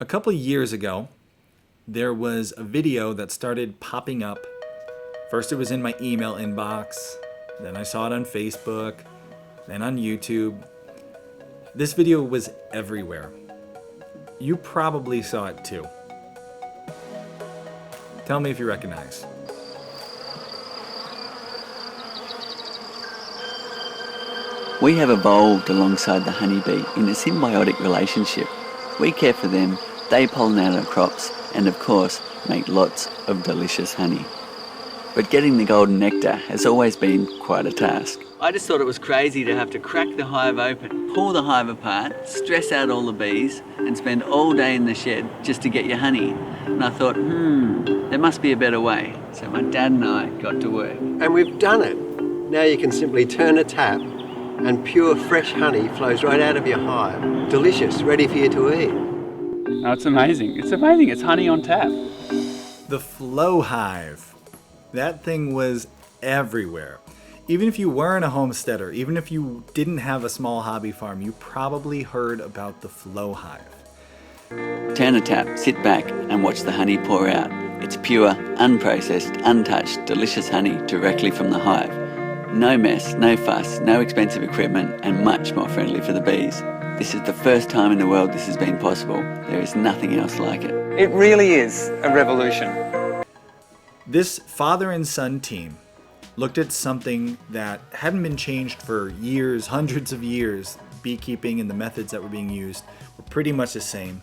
A couple years ago, there was a video that started popping up. First, it was in my email inbox, then I saw it on Facebook, then on YouTube. This video was everywhere. You probably saw it too. Tell me if you recognize. We have evolved alongside the honeybee in a symbiotic relationship. We care for them, they pollinate our crops, and of course, make lots of delicious honey. But getting the golden nectar has always been quite a task. I just thought it was crazy to have to crack the hive open, pull the hive apart, stress out all the bees, and spend all day in the shed just to get your honey. And I thought, there must be a better way. So my dad and I got to work. And we've done it. Now you can simply turn a tap and pure fresh honey flows right out of your hive. Delicious, ready for you to eat. Oh, it's amazing. It's amazing. It's honey on tap. The Flow Hive. That thing was everywhere. Even if you weren't a homesteader, even if you didn't have a small hobby farm, you probably heard about the Flow Hive. Turn a tap, sit back, and watch the honey pour out. It's pure, unprocessed, untouched, delicious honey directly from the hive. No mess, no fuss, no expensive equipment, and much more friendly for the bees. This is the first time in the world this has been possible. There is nothing else like it. It really is a revolution. This father and son team looked at something that hadn't been changed for years, hundreds of years. Beekeeping and the methods that were being used were pretty much the same.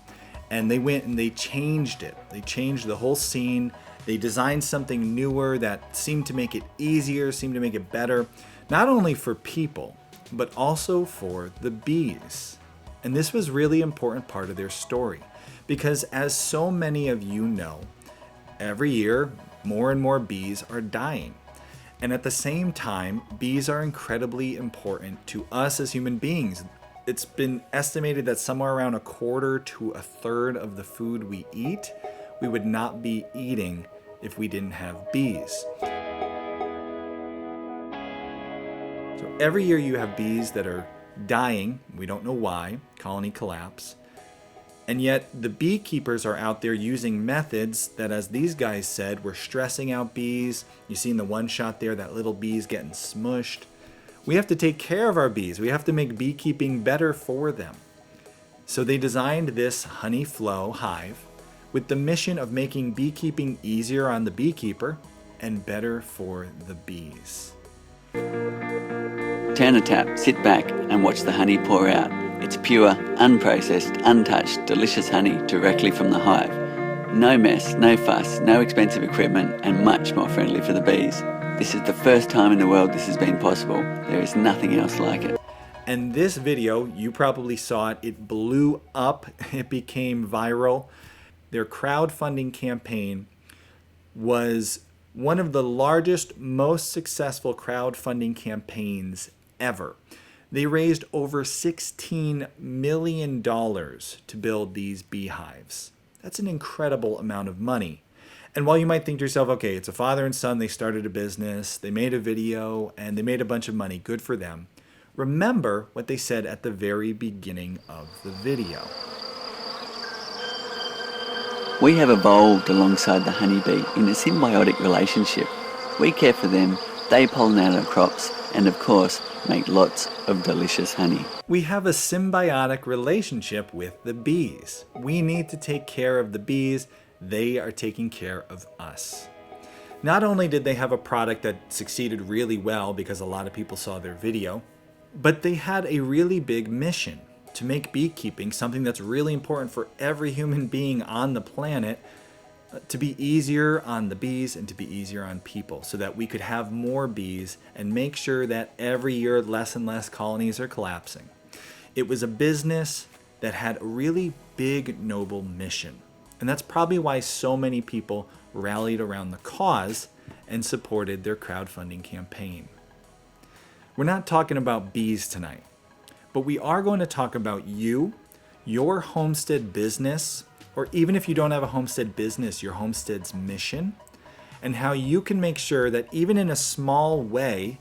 And they went and they changed it. They changed the whole scene. They designed something newer that seemed to make it easier, seemed to make it better, not only for people, but also for the bees. And this was really important part of their story, because as so many of you know, every year, more and more bees are dying. And at the same time, bees are incredibly important to us as human beings. It's been estimated that somewhere around a quarter to a third of the food we eat, we would not be eating if we didn't have bees. So every year you have bees that are dying. We don't know why, colony collapse. And yet the beekeepers are out there using methods that, as these guys said, were stressing out bees. You see in the one shot there, that little bee's getting smushed. We have to take care of our bees. We have to make beekeeping better for them. So they designed this honey flow hive with the mission of making beekeeping easier on the beekeeper and better for the bees. Turn a tap, sit back, and watch the honey pour out. It's pure, unprocessed, untouched, delicious honey directly from the hive. No mess, no fuss, no expensive equipment, and much more friendly for the bees. This is the first time in the world this has been possible. There is nothing else like it. And this video, you probably saw it, it blew up, it became viral. Their crowdfunding campaign was one of the largest, most successful crowdfunding campaigns ever. They raised over $16 million to build these beehives. That's an incredible amount of money. And while you might think to yourself, okay, it's a father and son, they started a business, they made a video, and they made a bunch of money, good for them. Remember what they said at the very beginning of the video. We have evolved alongside the honeybee in a symbiotic relationship. We care for them, they pollinate our crops, and of course, make lots of delicious honey. We have a symbiotic relationship with the bees. We need to take care of the bees. They are taking care of us. Not only did they have a product that succeeded really well because a lot of people saw their video, but they had a really big mission to make beekeeping something that's really important for every human being on the planet, to be easier on the bees and to be easier on people, so that we could have more bees and make sure that every year less and less colonies are collapsing. It was a business that had a really big, noble mission. And that's probably why so many people rallied around the cause and supported their crowdfunding campaign. We're not talking about bees tonight, but we are going to talk about you, your homestead business, or even if you don't have a homestead business, your homestead's mission, and how you can make sure that even in a small way,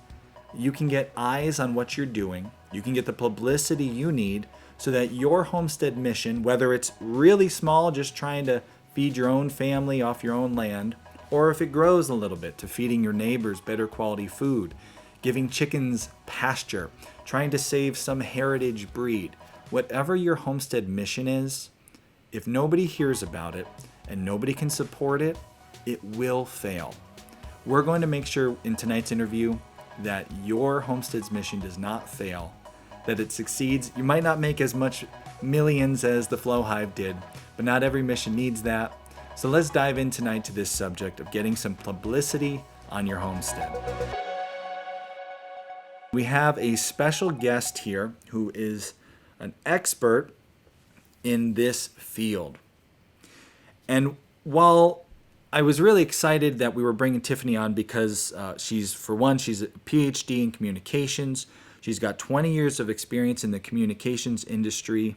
you can get eyes on what you're doing, you can get the publicity you need so that your homestead mission, whether it's really small, just trying to feed your own family off your own land, or if it grows a little bit to feeding your neighbors better quality food, giving chickens pasture, trying to save some heritage breed, whatever your homestead mission is, if nobody hears about it and nobody can support it, it will fail. We're going to make sure in tonight's interview that your homestead's mission does not fail, that it succeeds. You might not make as much millions as the Flow Hive did, but not every mission needs that. So let's dive in tonight to this subject of getting some publicity on your homestead. We have a special guest here who is an expert in this field. And while I was really excited that we were bringing Tiffany on because she's a Ph.D. in communications. She's got 20 years of experience in the communications industry.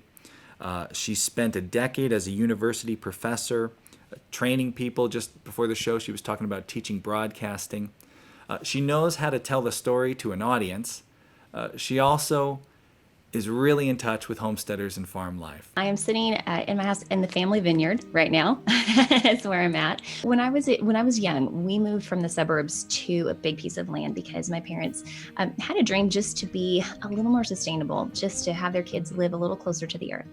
She spent a decade as a university professor, training people. Just before the show, she was talking about teaching broadcasting. She knows how to tell the story to an audience. She also is really in touch with homesteaders and farm life. I am sitting in my house in the family vineyard right now. That's where I'm at. When I was young, we moved from the suburbs to a big piece of land because my parents had a dream just to be a little more sustainable, just to have their kids live a little closer to the earth.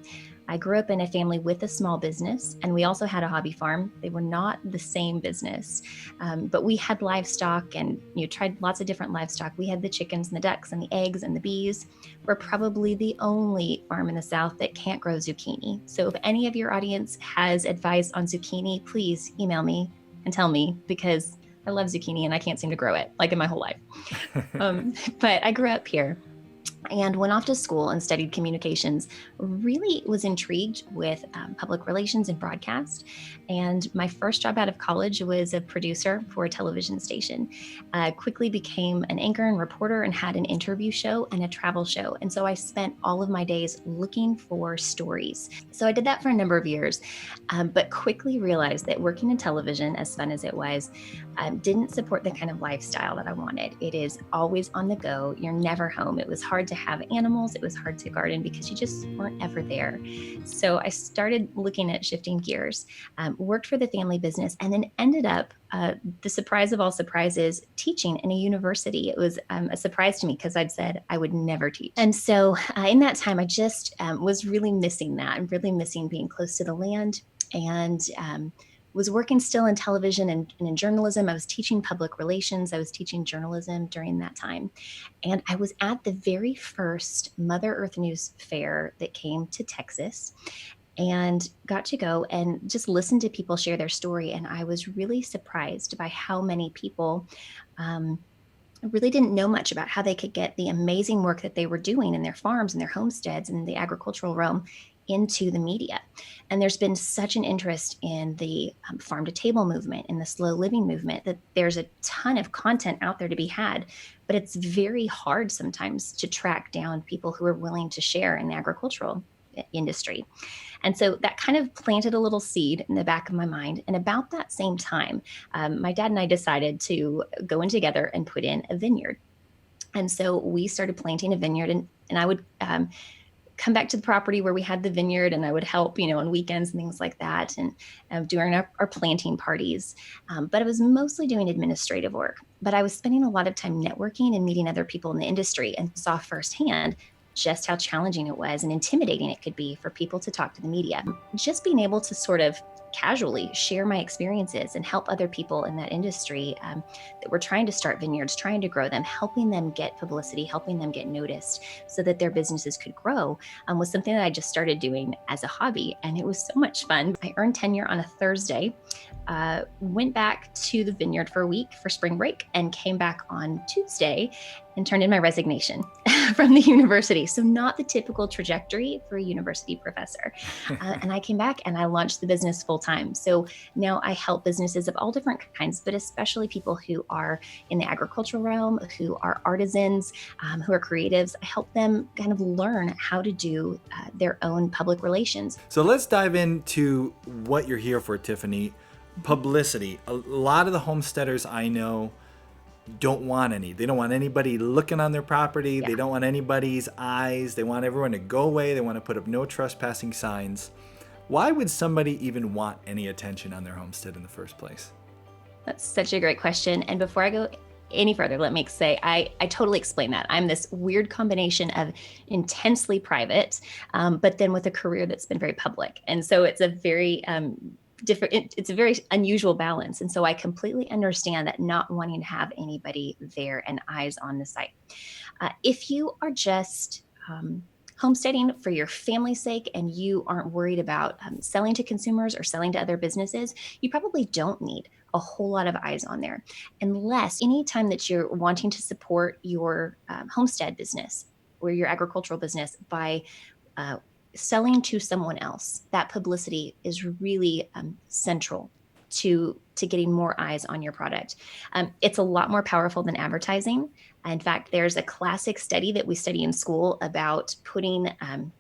I grew up in a family with a small business, and we also had a hobby farm. They were not the same business, but we had livestock and tried lots of different livestock. We had the chickens and the ducks and the eggs and the bees. We're probably the only farm in the South that can't grow zucchini. So if any of your audience has advice on zucchini, please email me and tell me, because I love zucchini and I can't seem to grow it like in my whole life. But I grew up here and went off to school and studied communications. Really was intrigued with public relations and broadcast. And my first job out of college was a producer for a television station. Quickly became an anchor and reporter and had an interview show and a travel show. And so I spent all of my days looking for stories. So I did that for a number of years, but quickly realized that working in television, as fun as it was, didn't support the kind of lifestyle that I wanted. It is always on the go. You're never home. It was hard to have animals. It was hard to garden because you just weren't ever there. So I started looking at shifting gears, worked for the family business, and then ended up, the surprise of all surprises, teaching in a university. It was a surprise to me because I'd said I would never teach. And so in that time, I just was really missing that and really missing being close to the land, and was working still in television and in journalism. I was teaching public relations. I was teaching journalism during that time. And I was at the very first Mother Earth News fair that came to Texas, and got to go and just listen to people share their story. And I was really surprised by how many people really didn't know much about how they could get the amazing work that they were doing in their farms and their homesteads and the agricultural realm into the media. And there's been such an interest in the farm to table movement, in the slow living movement, that there's a ton of content out there to be had, but it's very hard sometimes to track down people who are willing to share in the agricultural industry. And so that kind of planted a little seed in the back of my mind. And about that same time, my dad and I decided to go in together and put in a vineyard. And so we started planting a vineyard, and I would come back to the property where we had the vineyard, and I would help, on weekends and things like that, and during our planting parties. But I was mostly doing administrative work. But I was spending a lot of time networking and meeting other people in the industry, and saw firsthand just how challenging it was and intimidating it could be for people to talk to the media. Just being able to sort of casually share my experiences and help other people in that industry that were trying to start vineyards, trying to grow them, helping them get publicity, helping them get noticed so that their businesses could grow, was something that I just started doing as a hobby. And it was so much fun. I earned tenure on a Thursday, went back to the vineyard for a week for spring break, and came back on Tuesday and turned in my resignation from the university. So not the typical trajectory for a university professor. And I came back and I launched the business full time. So now I help businesses of all different kinds, but especially people who are in the agricultural realm, who are artisans, who are creatives. I help them kind of learn how to do their own public relations. So let's dive into what you're here for, Tiffany. Publicity. A lot of the homesteaders I know don't want any. They don't want anybody looking on their property. Yeah. They don't want anybody's eyes. They want everyone to go away. They want to put up no trespassing signs. Why would somebody even want any attention on their homestead in the first place? That's such a great question. And before I go any further, let me say, I totally explain that. I'm this weird combination of intensely private, but then with a career that's been very public. And so it's a very it's a very unusual balance. And so I completely understand that not wanting to have anybody there and eyes on the site. If you are just homesteading for your family's sake and you aren't worried about selling to consumers or selling to other businesses, you probably don't need a whole lot of eyes on there, unless anytime that you're wanting to support your homestead business or your agricultural business by selling to someone else. That publicity is really central to getting more eyes on your product. It's a lot more powerful than advertising. In fact, there's a classic study that we study in school about putting an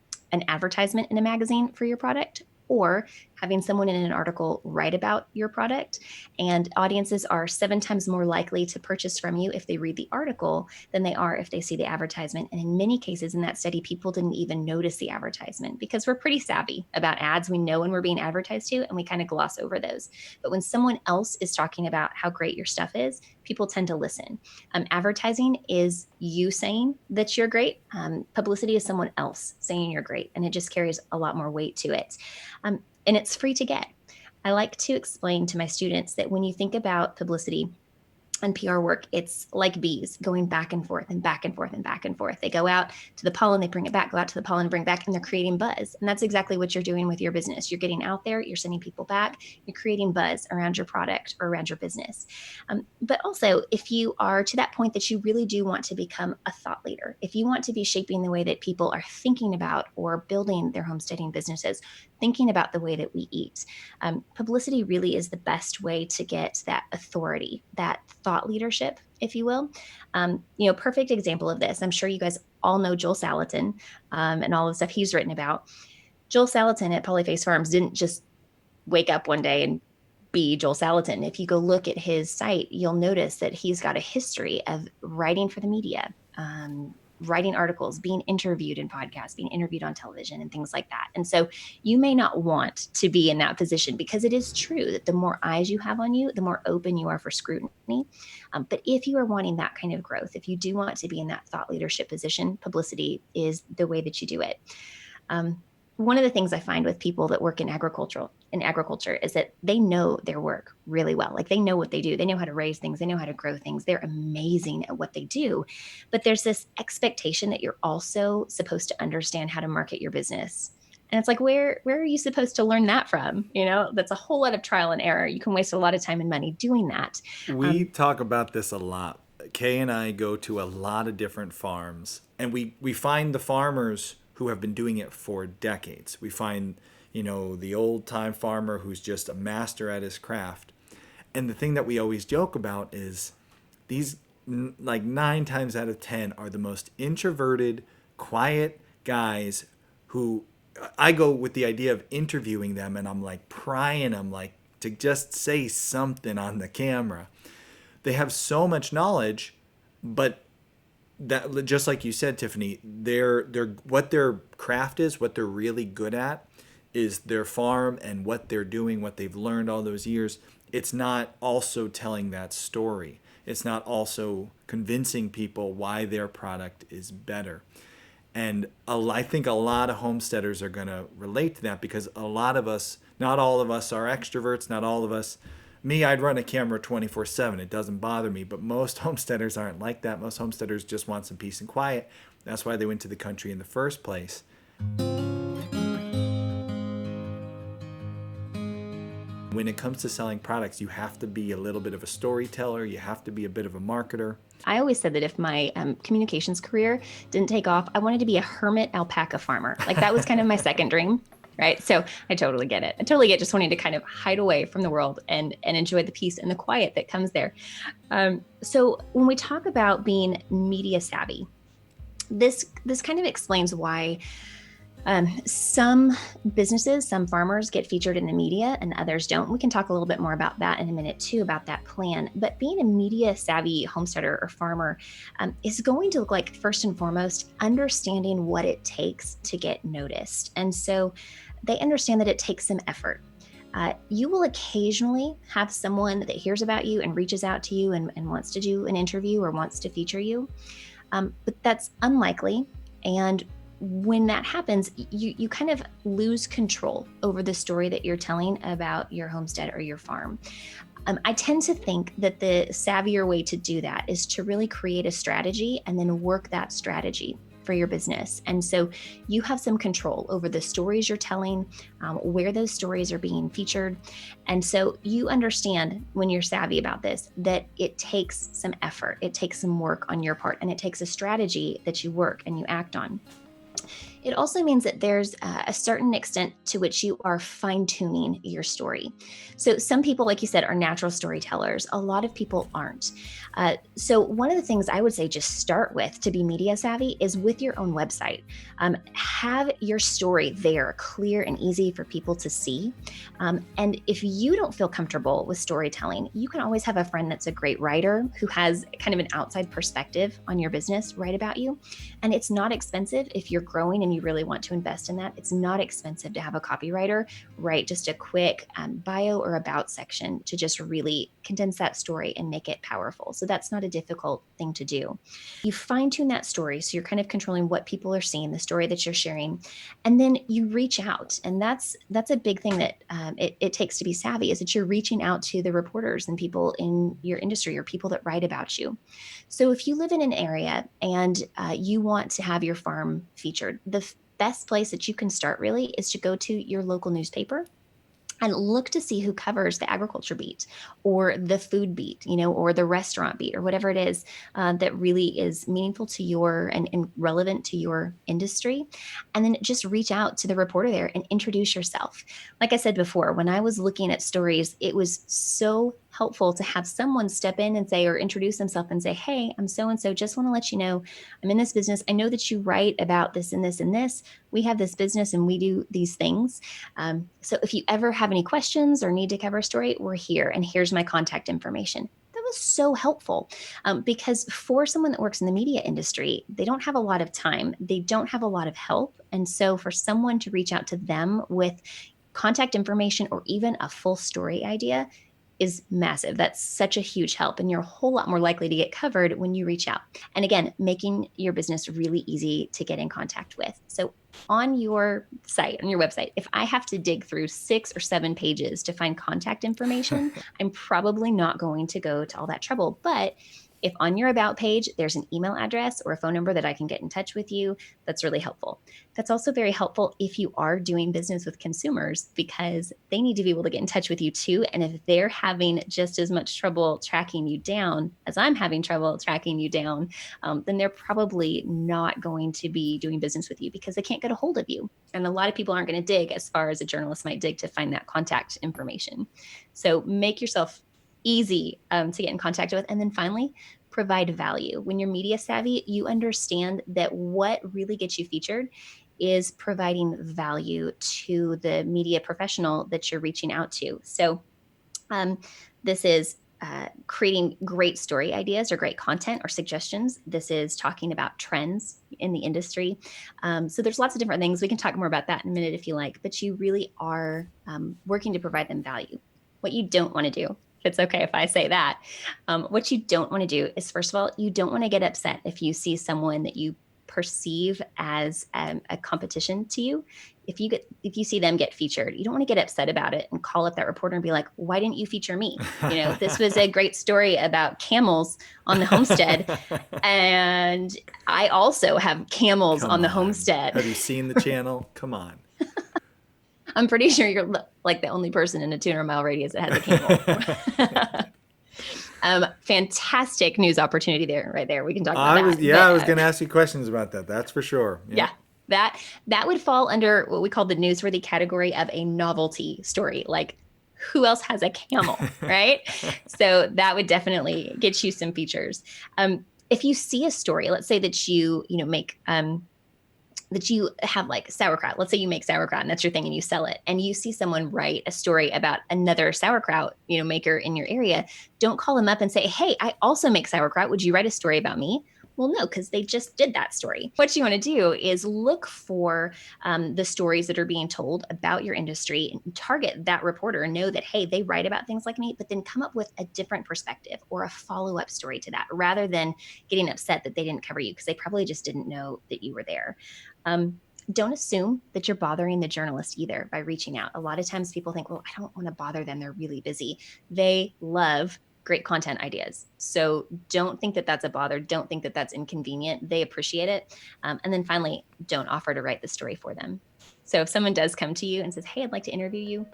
advertisement in a magazine for your product, or having someone in an article write about your product. And audiences are 7 times more likely to purchase from you if they read the article than they are if they see the advertisement. And in many cases in that study, people didn't even notice the advertisement because we're pretty savvy about ads. We know when we're being advertised to, and we kind of gloss over those. But when someone else is talking about how great your stuff is, people tend to listen. Advertising is you saying that you're great. Publicity is someone else saying you're great, and it just carries a lot more weight to it. And it's free to get. I like to explain to my students that when you think about publicity and PR work, it's like bees going back and forth and back and forth and back and forth. They go out to the pollen, they bring it back, go out to the pollen, bring it back, and they're creating buzz. And that's exactly what you're doing with your business. You're getting out there, you're sending people back, you're creating buzz around your product or around your business. But also, if you are to that point that you really do want to become a thought leader, if you want to be shaping the way that people are thinking about or building their homesteading businesses, thinking about the way that we eat, publicity really is the best way to get that authority, that thought leadership, if you will. Perfect example of this. I'm sure you guys all know Joel Salatin and all the stuff he's written about. Joel Salatin at Polyface Farms didn't just wake up one day and be Joel Salatin. If you go look at his site, you'll notice that he's got a history of writing for the media, writing articles, being interviewed in podcasts, being interviewed on television and things like that. And so you may not want to be in that position, because it is true that the more eyes you have on you, the more open you are for scrutiny. But if you are wanting that kind of growth, if you do want to be in that thought leadership position, publicity is the way that you do it. One of the things I find with people that work in agriculture is that they know their work really well. Like, they know what they do. They know how to raise things. They know how to grow things. They're amazing at what they do. But there's this expectation that you're also supposed to understand how to market your business. And it's like, where are you supposed to learn that from? That's a whole lot of trial and error. You can waste a lot of time and money doing that. We talk about this a lot. Kay and I go to a lot of different farms, and we find the farmers who have been doing it for decades. We find, the old time farmer who's just a master at his craft. And the thing that we always joke about is these, like 9 times out of 10, are the most introverted, quiet guys who I go with the idea of interviewing them, and I'm like prying them like to just say something on the camera. They have so much knowledge, but that, just like you said, Tiffany, they're what their craft is, what they're really good at is their farm and what they're doing, what they've learned all those years. It's not also telling that story. It's not also convincing people why their product is better. And I think a lot of homesteaders are going to relate to that, because a lot of us, not all of us are extroverts, not all of us. Me, I'd run a camera 24/7. It doesn't bother me, but most homesteaders aren't like that. Most homesteaders just want some peace and quiet. That's why they went to the country in the first place. When it comes to selling products, you have to be a little bit of a storyteller. You have to be a bit of a marketer. I always said that if my communications career didn't take off, I wanted to be a hermit alpaca farmer. Like, that was kind of my second dream. Right. So I totally get it. I totally get just wanting to kind of hide away from the world and enjoy the peace and the quiet that comes there. So when we talk about being media savvy, this kind of explains why Some businesses, some farmers get featured in the media and others don't. We can talk a little bit more about that in a minute too, about that plan. But being a media savvy homesteader or farmer is going to look like, first and foremost, understanding what it takes to get noticed. And so they understand that it takes some effort. You will occasionally have someone that hears about you and reaches out to you and wants to do an interview or wants to feature you. But that's unlikely. And when that happens, you kind of lose control over the story that you're telling about your homestead or your farm. I tend to think that the savvier way to do that is to really create a strategy and then work that strategy for your business. And so you have some control over the stories you're telling, where those stories are being featured. And so you understand, when you're savvy about this, that it takes some effort, it takes some work on your part, and it takes a strategy that you work and you act on. It also means that there's a certain extent to which you are fine-tuning your story. So some people, like you said, are natural storytellers. A lot of people aren't. So one of the things I would say just start with to be media savvy is with your own website. Have your story there, clear and easy for people to see. And if you don't feel comfortable with storytelling, you can always have a friend that's a great writer who has kind of an outside perspective on your business write about you. And it's not expensive if you're growing and you really want to invest in that. It's not expensive to have a copywriter write just a quick bio or about section to just really condense that story and make it powerful. So that's not a difficult thing to do. You fine tune that story, so you're kind of controlling what people are seeing, the story that you're sharing, and then you reach out. And that's a big thing that it takes to be savvy, is that you're reaching out to the reporters and people in your industry or people that write about you. So if you live in an area and you want to have your farm featured, the best place that you can start really is to go to your local newspaper and look to see who covers the agriculture beat or the food beat, or the restaurant beat, or whatever it is that really is meaningful to your and relevant to your industry. And then just reach out to the reporter there and introduce yourself. Like I said before, when I was looking at stories, it was so helpful to have someone step in and say, or introduce themselves and say, hey, I'm so-and-so, just want to let you know I'm in this business. I know that you write about this and this and this. We have this business and we do these things. So if you ever have any questions or need to cover a story, we're here, and here's my contact information. That was so helpful because for someone that works in the media industry, they don't have a lot of time. They don't have a lot of help. And so for someone to reach out to them with contact information or even a full story idea is massive. That's such a huge help. And you're a whole lot more likely to get covered when you reach out. And again, making your business really easy to get in contact with. So on your site, on your website, if I have to dig through 6 or 7 pages to find contact information, I'm probably not going to go to all that trouble. But if on your about page, there's an email address or a phone number that I can get in touch with you, that's really helpful. That's also very helpful if you are doing business with consumers, because they need to be able to get in touch with you too. And if they're having just as much trouble tracking you down as I'm having trouble tracking you down, then they're probably not going to be doing business with you because they can't get a hold of you. And a lot of people aren't going to dig as far as a journalist might dig to find that contact information. So make yourself easy to get in contact with. And then finally, provide value. When you're media savvy, you understand that what really gets you featured is providing value to the media professional that you're reaching out to. So this is creating great story ideas or great content or suggestions. This is talking about trends in the industry. So there's lots of different things. We can talk more about that in a minute if you like, but you really are working to provide them value. What you don't want to do, it's okay if I say that. What you don't want to do is, first of all, you don't want to get upset if you see someone that you perceive as a competition to you. If you see them get featured, you don't want to get upset about it and call up that reporter and be like, why didn't you feature me? This was a great story about camels on the homestead. And I also have camels on the homestead. Have you seen the channel? Come on. I'm pretty sure you're like the only person in a 200-mile radius that has a camel. Fantastic news opportunity right there. We can talk about that. I was going to ask you questions about that. That's for sure. Yeah. That would fall under what we call the newsworthy category of a novelty story. Like, who else has a camel, right? So that would definitely get you some features. If you see a story, let's say that you make that you have like sauerkraut. Let's say you make sauerkraut and that's your thing and you sell it, and you see someone write a story about another sauerkraut, maker in your area. Don't call them up and say, hey, I also make sauerkraut. Would you write a story about me? Well, no, because they just did that story. What you want to do is look for the stories that are being told about your industry and target that reporter and know that, hey, they write about things like me, but then come up with a different perspective or a follow-up story to that, rather than getting upset that they didn't cover you because they probably just didn't know that you were there. Don't assume that you're bothering the journalist either by reaching out. A lot of times people think, well, I don't want to bother them. They're really busy. They love great content ideas. So don't think that that's a bother. Don't think that that's inconvenient. They appreciate it. And then finally, don't offer to write the story for them. So if someone does come to you and says, hey, I'd like to interview you,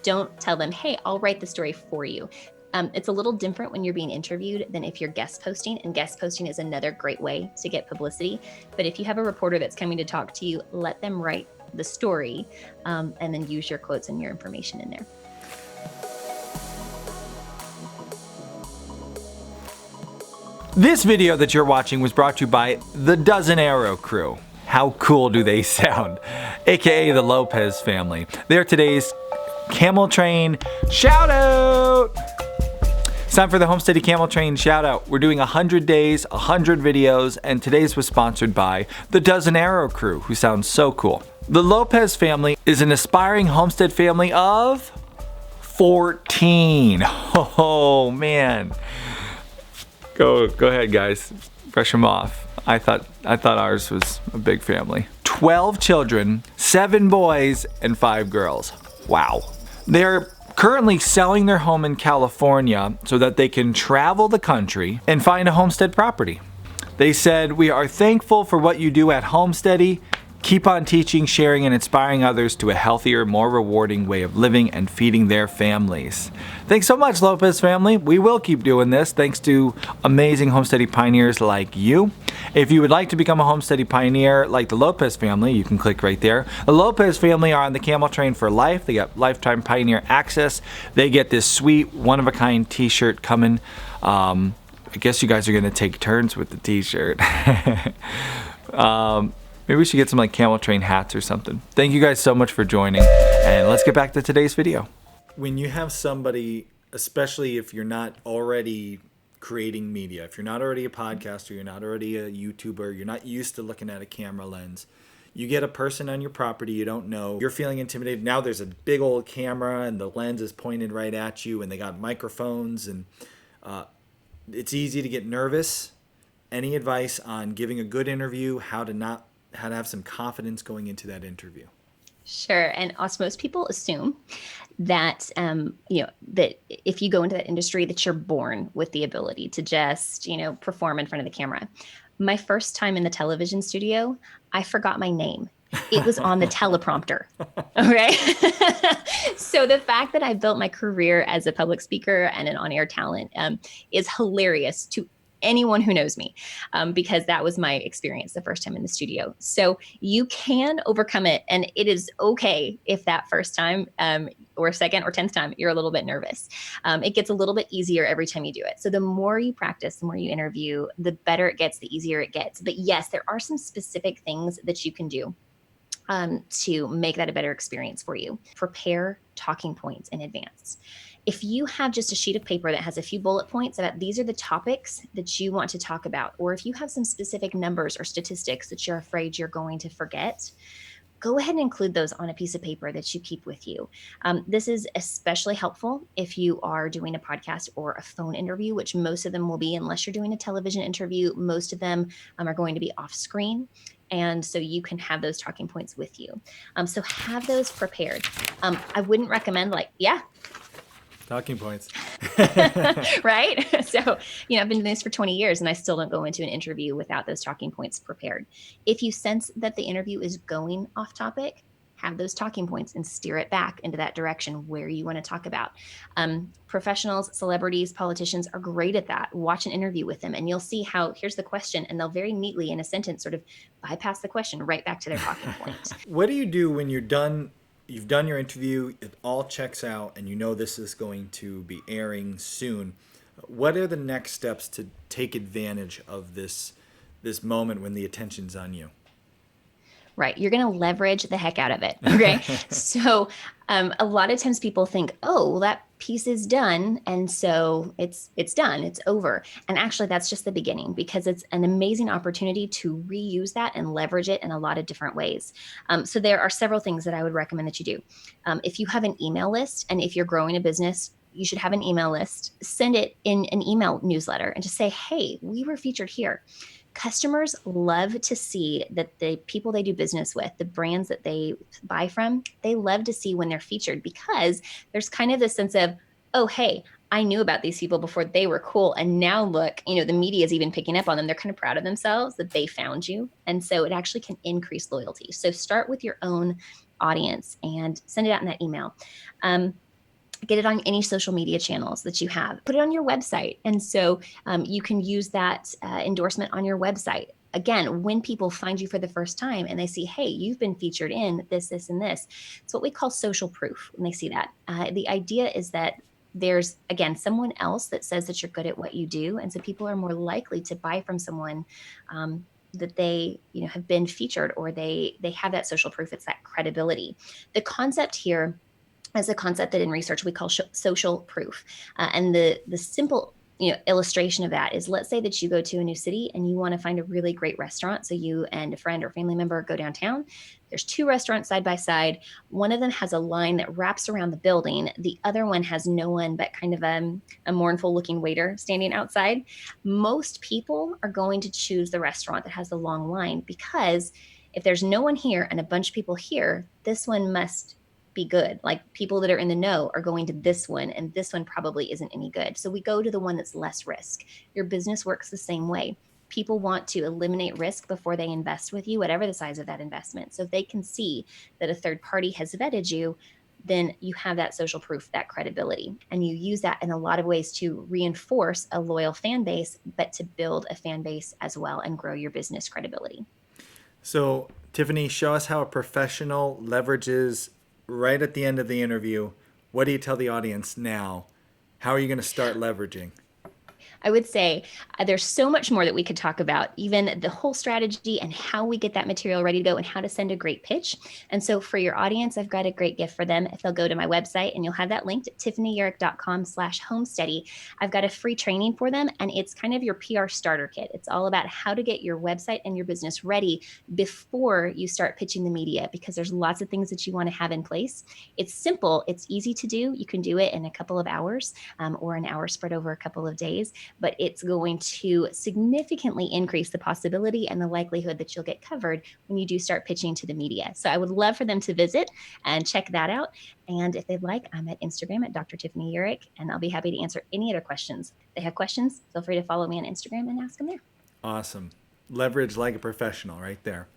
don't tell them, hey, I'll write the story for you. It's a little different when you're being interviewed than if you're guest posting, and guest posting is another great way to get publicity. But if you have a reporter that's coming to talk to you, let them write the story and then use your quotes and your information in there. This video that you're watching was brought to you by the Dozen Arrow crew. How cool do they sound? AKA the Lopez family. They're today's Camel Train shout out. It's time for the Homesteady Camel Train shout out. We're doing 100 days, 100 videos, and today's was sponsored by the Dozen Arrow crew, who sounds so cool. The Lopez family is an aspiring homestead family of 14. Oh man. Go ahead, guys. Brush them off. I thought ours was a big family. 12 children, 7 boys, and 5 girls. Wow. They're currently selling their home in California so that they can travel the country and find a homestead property. They said, we are thankful for what you do at Homesteady. Keep on teaching, sharing, and inspiring others to a healthier, more rewarding way of living and feeding their families. Thanks so much, Lopez family. We will keep doing this thanks to amazing Homesteady pioneers like you. If you would like to become a Homesteady pioneer like the Lopez family, you can click right there. The Lopez family are on the Camel Train for life. They got lifetime pioneer access. They get this sweet, one-of-a-kind t-shirt coming. I guess you guys are going to take turns with the t-shirt. Maybe we should get some like Camel Train hats or something. Thank you guys so much for joining, and let's get back to today's video. When you have somebody, especially if you're not already creating media, if you're not already a podcaster, you're not already a YouTuber, you're not used to looking at a camera lens, you get a person on your property you don't know, you're feeling intimidated. Now there's a big old camera and the lens is pointed right at you and they got microphones and it's easy to get nervous. Any advice on giving a good interview, how to have some confidence going into that interview? Sure. And also most people assume that, that if you go into that industry that you're born with the ability to just, perform in front of the camera. My first time in the television studio, I forgot my name. It was on the teleprompter. Okay. So the fact that I built my career as a public speaker and an on-air talent is hilarious to anyone who knows me, because that was my experience the first time in the studio. So you can overcome it, and it is okay if that first time or second or 10th time you're a little bit nervous. It gets a little bit easier every time you do it. So the more you practice, the more you interview, the better it gets, the easier it gets. But yes, there are some specific things that you can do to make that a better experience for you. Prepare talking points in advance. If you have just a sheet of paper that has a few bullet points about these are the topics that you want to talk about, or if you have some specific numbers or statistics that you're afraid you're going to forget, go ahead and include those on a piece of paper that you keep with you. This is especially helpful if you are doing a podcast or a phone interview, which most of them will be, unless you're doing a television interview. Most of them are going to be off screen. And so you can have those talking points with you. So have those prepared. I wouldn't recommend Talking points. Right? So, I've been doing this for 20 years and I still don't go into an interview without those talking points prepared. If you sense that the interview is going off topic, have those talking points and steer it back into that direction where you want to talk about. Professionals, celebrities, politicians are great at that. Watch an interview with them and you'll see how here's the question, and they'll very neatly in a sentence sort of bypass the question right back to their talking point. What do you do when you're done? You've done your interview, it all checks out, and you know this is going to be airing soon. What are the next steps to take advantage of this moment when the attention's on you? Right. You're going to leverage the heck out of it. Okay. So a lot of times people think, oh, well, that piece is done. And so it's done. It's over. And actually, that's just the beginning, because it's an amazing opportunity to reuse that and leverage it in a lot of different ways. So there are several things that I would recommend that you do. If you have an email list, and if you're growing a business, you should have an email list. Send it in an email newsletter and just say, hey, we were featured here. Customers love to see that the people they do business with, the brands that they buy from, they love to see when they're featured, because there's kind of this sense of, oh, hey, I knew about these people before they were cool. And now look, the media is even picking up on them. They're kind of proud of themselves that they found you. And so it actually can increase loyalty. So start with your own audience and send it out in that email. Get it on any social media channels that you have. Put it on your website. And so you can use that endorsement on your website. Again, when people find you for the first time and they see, hey, you've been featured in this, this, and this, it's what we call social proof when they see that. The idea is that there's, again, someone else that says that you're good at what you do. And so people are more likely to buy from someone that they have been featured, or they have that social proof. It's that credibility. The concept here is a concept that in research we call social proof. And the simple illustration of that is, let's say that you go to a new city and you want to find a really great restaurant. So you and a friend or family member go downtown. There's two restaurants side by side. One of them has a line that wraps around the building. The other one has no one but kind of a mournful looking waiter standing outside. Most people are going to choose the restaurant that has the long line, because if there's no one here and a bunch of people here, this one must be good. Like, people that are in the know are going to this one, and this one probably isn't any good. So we go to the one that's less risk. Your business works the same way. People want to eliminate risk before they invest with you, whatever the size of that investment. So if they can see that a third party has vetted you, then you have that social proof, that credibility. And you use that in a lot of ways to reinforce a loyal fan base, but to build a fan base as well and grow your business credibility. So, Tiffany, show us how a professional leverages right at the end of the interview. What do you tell the audience now? How are you going to start leveraging? I would say there's so much more that we could talk about, even the whole strategy and how we get that material ready to go and how to send a great pitch. And so for your audience, I've got a great gift for them. If they'll go to my website, and you'll have that linked at tiffanyurich.com/homesteady, I've got a free training for them. And it's kind of your PR starter kit. It's all about how to get your website and your business ready before you start pitching the media, because there's lots of things that you want to have in place. It's simple. It's easy to do. You can do it in a couple of hours or an hour spread over a couple of days. But it's going to significantly increase the possibility and the likelihood that you'll get covered when you do start pitching to the media. So I would love for them to visit and check that out. And if they'd like, I'm at Instagram at Dr. Tiffany Eurich, and I'll be happy to answer any other questions. If they have questions, feel free to follow me on Instagram and ask them there. Awesome. Leverage like a professional right there.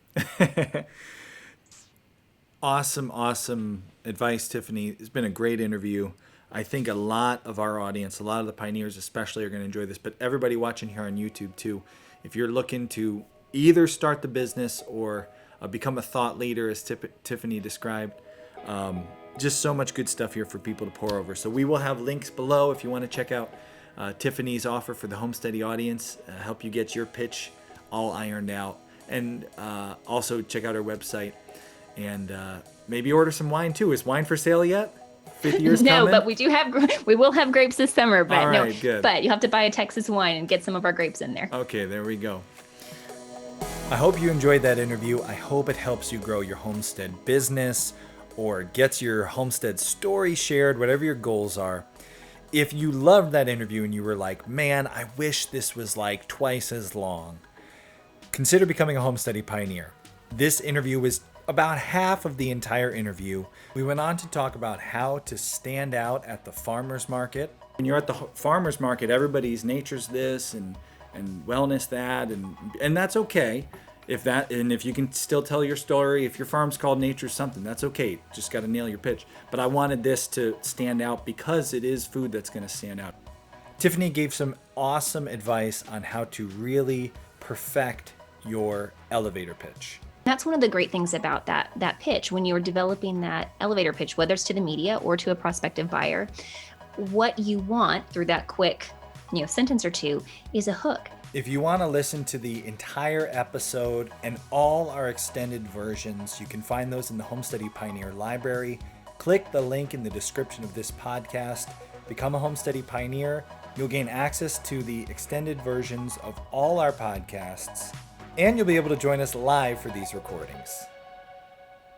Awesome advice, Tiffany. It's been a great interview. I think a lot of our audience, a lot of the pioneers especially, are going to enjoy this, but everybody watching here on YouTube too, if you're looking to either start the business or become a thought leader, as Tiffany described, just so much good stuff here for people to pour over. So we will have links below if you want to check out Tiffany's offer for the Homesteady audience, help you get your pitch all ironed out, and also check out our website, and maybe order some wine too. Is wine for sale yet? 50 years no, coming? But we will have grapes this summer. But all right, no, good. But you have to buy a Texas wine and get some of our grapes in there. Okay, there we go. I hope you enjoyed that interview. I hope it helps you grow your homestead business or gets your homestead story shared, whatever your goals are. If you loved that interview and you were like, man, I wish this was like twice as long, consider becoming a Homesteady Pioneer. This interview was about half of the entire interview. We went on to talk about how to stand out at the farmer's market. When you're at the farmer's market, everybody's nature's this and wellness that, and that's okay. If you can still tell your story, if your farm's called Nature's Something, that's okay. Just got to nail your pitch. But I wanted this to stand out because it is food that's going to stand out. Tiffany gave some awesome advice on how to really perfect your elevator pitch. That's one of the great things about that pitch. When you're developing that elevator pitch, whether it's to the media or to a prospective buyer, what you want through that quick sentence or two is a hook. If you want to listen to the entire episode and all our extended versions, you can find those in the Homesteady Pioneer Library. Click the link in the description of this podcast. Become a Homesteady Pioneer. You'll gain access to the extended versions of all our podcasts, and you'll be able to join us live for these recordings.